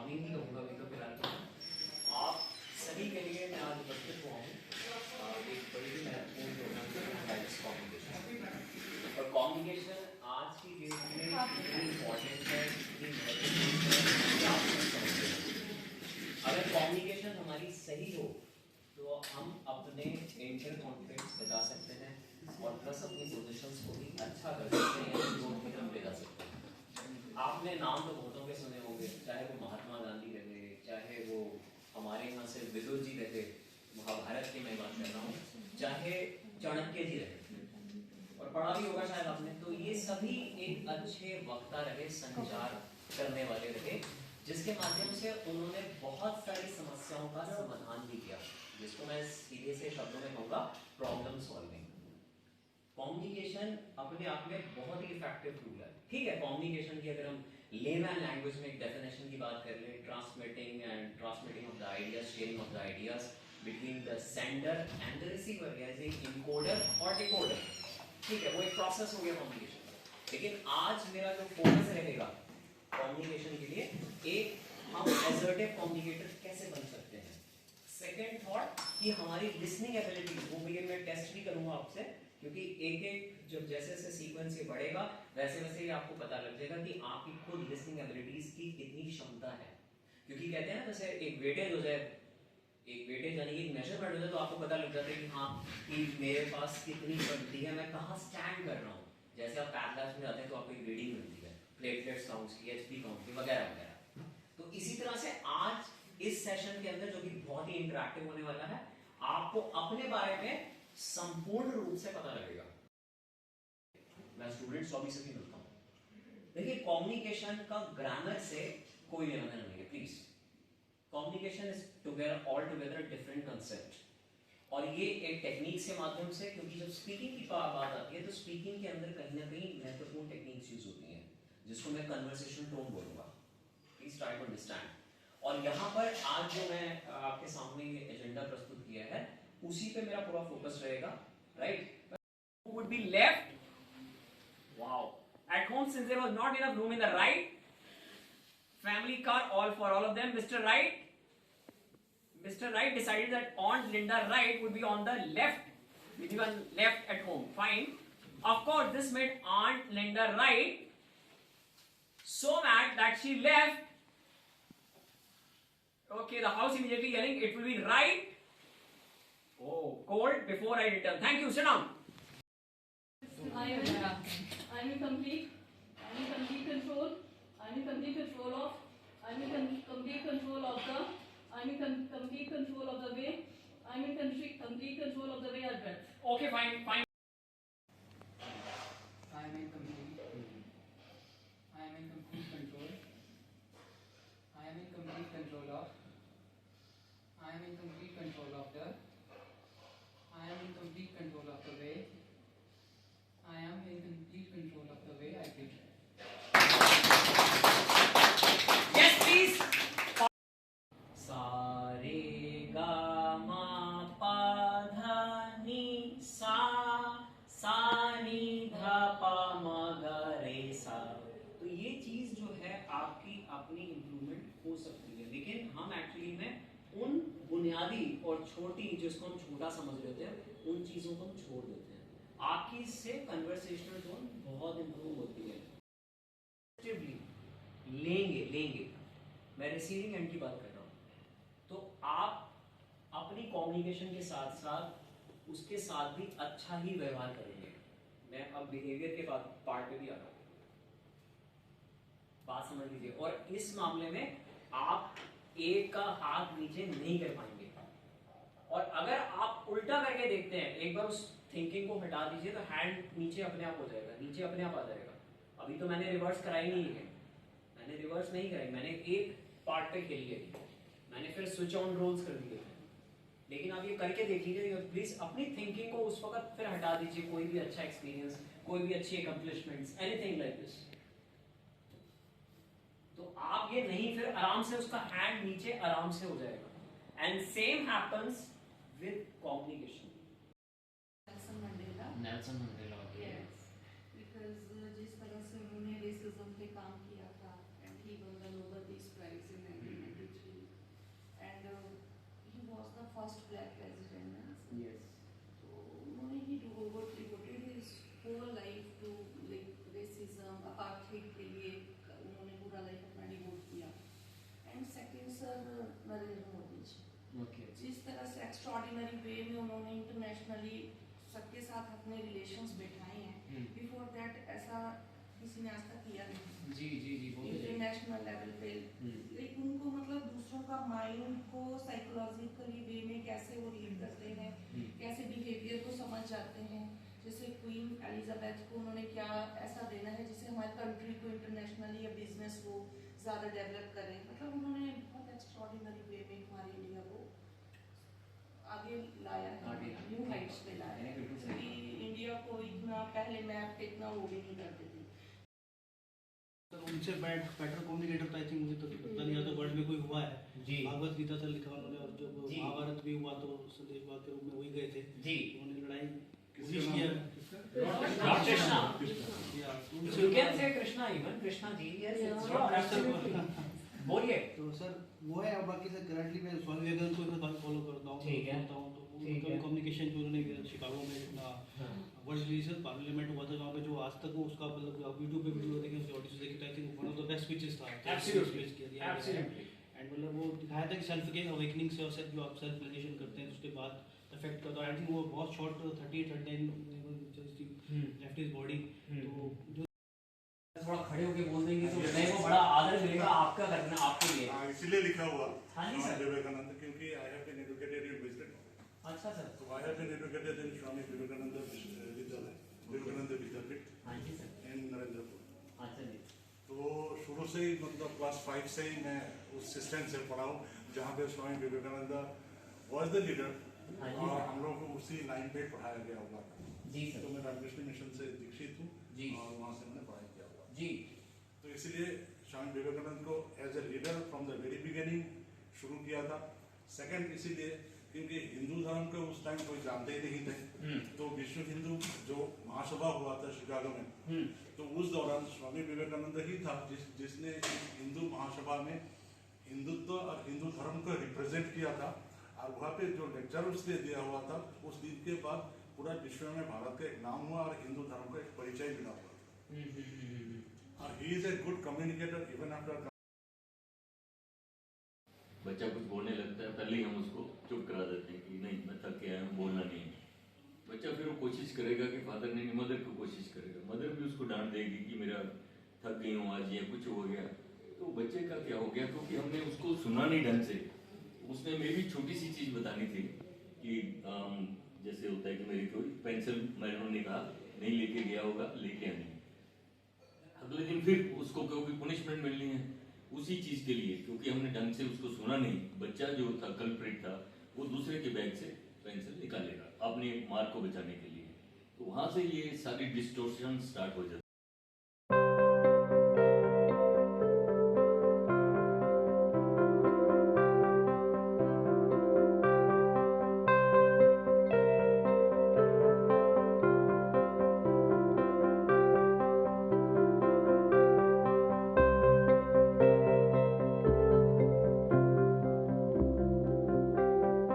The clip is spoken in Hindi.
मॉर्निंग ही कहूँगा अभी तो फिलहाल तो आप सभी के लिए मैं आज उपस्थित हुआ हूँ एक बड़ी ही महत्वपूर्ण प्रोग्राम और कम्युनिकेशन आज की डेट में इतनी इम्पोर्टेंट है, इतनी महत्वपूर्ण है। अगर कम्युनिकेशन हमारी सही हो तो हम अपने इंटर कॉन्फ्लिक्ट्स बचा सकते हैं और प्लस अपनी पोजीशंस को भी अच्छा कर सकते हैं, ग्रोथ की तरफ ले जा सकते हैं। आपने नाम तो बहुतों के सुने होंगे, चाहे वो महात्मा गांधी रहे, चाहे वो हमारे यहाँ से विदुर जी रहे, महाभारत की मैं बात कर रहा हूँ, चाहे चाणक्य जी रहे और पढ़ा भी होगा शायद आपने। तो ये सभी एक अच्छे वक्ता रहे, संचार करने वाले रहे, जिसके माध्यम से उन्होंने बहुत सारी समस्याओं का समाधान भी किया, जिसको मैं सीधे से शब्दों में कहूँगा प्रॉब्लम सॉल्विंग। कम्युनिकेशन अपने आप में बहुत ही इफेक्टिव टूल है। ठीक है, कम्युनिकेशन की अगर हम लेमैन लैंग्वेज में एक डेफिनेशन की बात कर ले, transmitting of the ideas, sharing of the ideas between the sender and the receiver, यानी इनकोडर और डिकोडर। ठीक है, वो एक प्रोसेस हो गया कम्युनिकेशन का। लेकिन आज मेरा जो फोकस रहेगा कम्युनिकेशन के लिए, एक हम असर्टिव कम्युनिकेटर कैसे बन सकते हैं। सेकंड थॉट कि हमारी लिसनिंग एबिलिटी, वो भी मैं टेस्ट भी करूंगा आपसे, क्योंकि एक एक जब जैसे जैसे सीक्वेंस ये बढ़ेगा वैसे वैसे ही आपको पता लग जाएगा कि आपकी खुद लिसनिंग एबिलिटीज की कितनी क्षमता है। क्योंकि कहते हैं ना, जैसे एक वेटेज हो जाए, एक वेटेज यानी कि मेजरमेंट हो जाए, तो आपको पता लग जाता है कि हाँ, कि मेरे पास कितनी बनती है, मैं कहाँ स्टैंड कर रहा हूँ। जैसे आप पैथलैब्स में जाते हैं तो आपको एक रीडिंग मिलती है, प्लेटलेट्स काउंट्स की, एचपी काउंट की, वगैरह वगैरह। तो इसी तरह से आज इस सेशन के अंदर, जो कि बहुत ही इंटरैक्टिव होने वाला है, आपको अपने बारे में संपूर्ण रूप से पता लगेगा। मैं स्टूडेंट सभी से भी मिलता हूं। देखिए, कम्युनिकेशन का ग्रामर से कोई लेना देना नहीं है, please. Communication is together all together different concept, और ये एक टेक्निक से माध्यम से, क्योंकि जब स्पीकिंग की बात आती है तो स्पीकिंग के अंदर कहीं ना कहीं महत्वपूर्ण टेक्निक्स यूज होती हैं, जिसको मैं कन्वर्सेशन टोन बोलूंगा। Please try to understand. और यहाँ पर आज जो मैं आपके सामने एजेंडा प्रस्तुत किया है, उसी पे मेरा पूरा फोकस रहेगा, right. Would be left, wow, at home since there was not enough room in the right family car, all for all of them. Mr. Wright decided that Aunt Linda Wright would be on the left, which was left at home. Fine. Of course, this made Aunt Linda Wright so mad that she left. Okay, the house immediately yelling, "It will be right." Oh, cold before I return. Thank you. Sit down. I'm in complete control. I'm in complete control of. I'm in complete control of the. I'm in complete control of the way. I'm in complete control of the way I breath. Okay, fine, fine. I'm in complete control. I am in complete control of. I am in complete control of the. I am in complete control of the way. I am in complete control of the way I breathe. Yes, please. Sa re ga ma pa dha ni sa, sa ni dha pa ma ga re sa। तो ये चीज जो है आपकी अपनी इम्प्रूवमेंट हो सकती है, लेकिन हम एक्चुअली में उन बुनियादी और छोटी, जिसको हम छोटा समझ लेते हैं, उन चीजों को हम छोड़ देते हैं। आपकी इससे कन्वर्सेशनल टोन बहुत इंप्रूव होती है। लेंगे, मैं रिसीविंग एंड की बात कर रहा हूँ। तो आप अपनी कम्युनिकेशन के साथ साथ उसके साथ भी अच्छा ही व्यवहार करेंगे। मैं अब बिहेवियर के पार्ट पे भी आ रहा हूँ, बात समझ लीजिए। और इस मामले में आप एक का हाथ नीचे नहीं कर पाएंगे, और अगर आप उल्टा करके देखते हैं, एक बार उस थिंकिंग को हटा दीजिए, तो हैंड नीचे अपने आप हो जाएगा, नीचे अपने आप आ जाएगा। अभी तो मैंने रिवर्स कराई नहीं है, मैंने रिवर्स नहीं कराई, मैंने एक पार्ट पे खेली है, मैंने फिर स्विच ऑन रोल्स कर दिए। लेकिन आप ये करके देख लीजिए, प्लीज अपनी थिंकिंग को उस वक्त फिर हटा दीजिए। कोई भी अच्छा एक्सपीरियंस, कोई भी अच्छी अकम्पलिशमेंट्स, एनीथिंग लाइक दिस, तो आप ये नहीं, फिर आराम से उसका हैंड नीचे आराम से हो जाएगा। And same happens with communication. Nelson Mandela, Yes, because जिस तरह से उन्होंने रेसिज्म पे काम किया था, and he won the Nobel Peace Prize in 1992. First black president है। यस। तो उन्होंने ही devoted his whole life to like racism apartheid के लिए उन्होंने पूरा लाइफ अपना डिवोट किया। And second sir Narendra Modi ji, okay. जिस तरह से एक्स्ट्रॉर्डिनरी वे में उन्होंने इंटरनेशनली सबके साथ अपने रिलेशंस बैठाए हैं, बिफोर दैट ऐसा किसी ने आज तक किया नहीं। जी जी जी, वो इंटरनेशनल लेवल पे लाइक उनको मतलब दूसरों का माइंड को साइकोलॉजिकली वे में कैसे वो रीड करते हैं, कैसे बिहेवियर को समझ जाते हैं। जैसे क्वीन एलिजाबेथ को उन्होंने क्या ऐसा देना है जिससे हमारी कंट्री को इंटरनेशनली या बिजनेस को ज़्यादा डेवलप करें। मतलब उन्होंने बहुत एक्स्ट्रॉर्डिनरी वे में हमारी इंडिया को आगे लाया है, न्यू हाइट्स पे लाया है। क्योंकि इंडिया को इतना पहले मैप पे इतना वो भी नहीं करते थे। सर उनसे बेटर कम्युनिकेटर तो आई थिंक मुझे तो पता नहीं, तो वर्ल्ड में कोई हुआ है जी। भागवत गीता से लिखा उन्होंने, और जब जी। महाभारत भी हुआ तो संदेश बात के रूप में वही गए थे जी। उन्होंने लड़ाई कोशिश किया। Lord Krishna. या You can say Krishna even. Krishna ji, yes, it's Lord, absolutely. बोलिए। तो सर वो है, और बाकी सर करंटली मैं स्वामी विवेकानंद को बहुत फॉलो करता हूँ, ठीक है। तो ठीक है। कम्युनिकेशन जो उन्होंने शिकागो में अपना वर्ल्ड रिलीजियस पार्लियामेंट हुआ था वहाँ पे, जो आज तक वो उसका मतलब आप यूट्यूब पे वीडियो देखें उसके ऑडियो देखें, I think one of the best speeches था। Absolutely. Absolutely. एंड मतलब वो दिखाया था कि सेल्फ के अवेकनिंग से और सेल्फ जो आप सेल्फ रिलेशन करते हैं उसके बाद इफेक्ट करता है। आई थिंक वो बहुत शॉर्ट 30-39 लेफ्ट हिज बॉडी। तो जो थोड़ा खड़े होके बोल देंगे तो मैं वो बड़ा आदर मिलेगा आपका करना आपके लिए। इसीलिए लिखा हुआ हाँ जी सर। विवेकानंद, क्योंकि I have been educated in wisdom. अच्छा sir. So I have been educated in Swami Vivekananda Vidyalaya, Vivekananda Vidyapit हाँ जी सर। in Narendrapur। अच्छा जी। तो शुरू से ही मतलब क्लास 5 से ही मैं उस सिस्टम से पढ़ा हूँ जहाँ पे Swami Vivekananda was the leader, हाँ जी और सर। हम लोग को उसी लाइन पे पढ़ाया गया हुआ था। जी सर। तो मैं रामकृष्ण मिशन से दीक्षित हूँ जी। और वहाँ से मैंने पढ़ाई किया हुआ। जी। तो इसीलिए स्वामी विवेकानंद को as a leader from the very beginning शुरू किया था। सेकंड इसीलिए क्योंकि हिंदू धर्म को उस टाइम कोई जानते ही नहीं थे। तो विश्व हिंदू जो महासभा हुआ था शिकागो में, तो उस दौरान स्वामी विवेकानंद ही था जिसने हिंदू महासभा में हिंदुत्व और हिंदू धर्म को रिप्रेजेंट किया था। और वहाँ पे जो लेक्चर उसने दिया हुआ था, उस दिन के बाद पूरा विश्व में भारत का एक नाम हुआ और हिंदू धर्म का एक परिचय मिला हुआ। और he is a good communicator even after. बच्चा कुछ बोलने लगता है, पहले ही हम उसको चुप करा देते हैं कि नहीं मैं थक के आया हूँ, बोलना नहीं है। बच्चा फिर वो कोशिश करेगा कि फादर नहीं, मदर को कोशिश करेगा, मदर भी उसको डांट देगी कि मेरा थक गई हूँ आज या कुछ हो गया। तो बच्चे का क्या हो गया, क्योंकि हमने उसको सुना नहीं ढंग से। उसने मेरी भी छोटी सी चीज़ बतानी थी कि जैसे होता है कि मेरी कोई पेंसिल मैडम ने कहा नहीं लेके गया होगा, लेके आनी। अगले दिन फिर उसको क्योंकि पनिशमेंट मिलनी है उसी चीज के लिए, क्योंकि हमने ढंग से उसको सुना नहीं। बच्चा जो था कल्प्रिट था, वो दूसरे के बैग से पेंसिल निकालेगा अपने मार्क को बचाने के लिए। तो वहां से ये सारी डिस्टोर्शन स्टार्ट हो जाती है।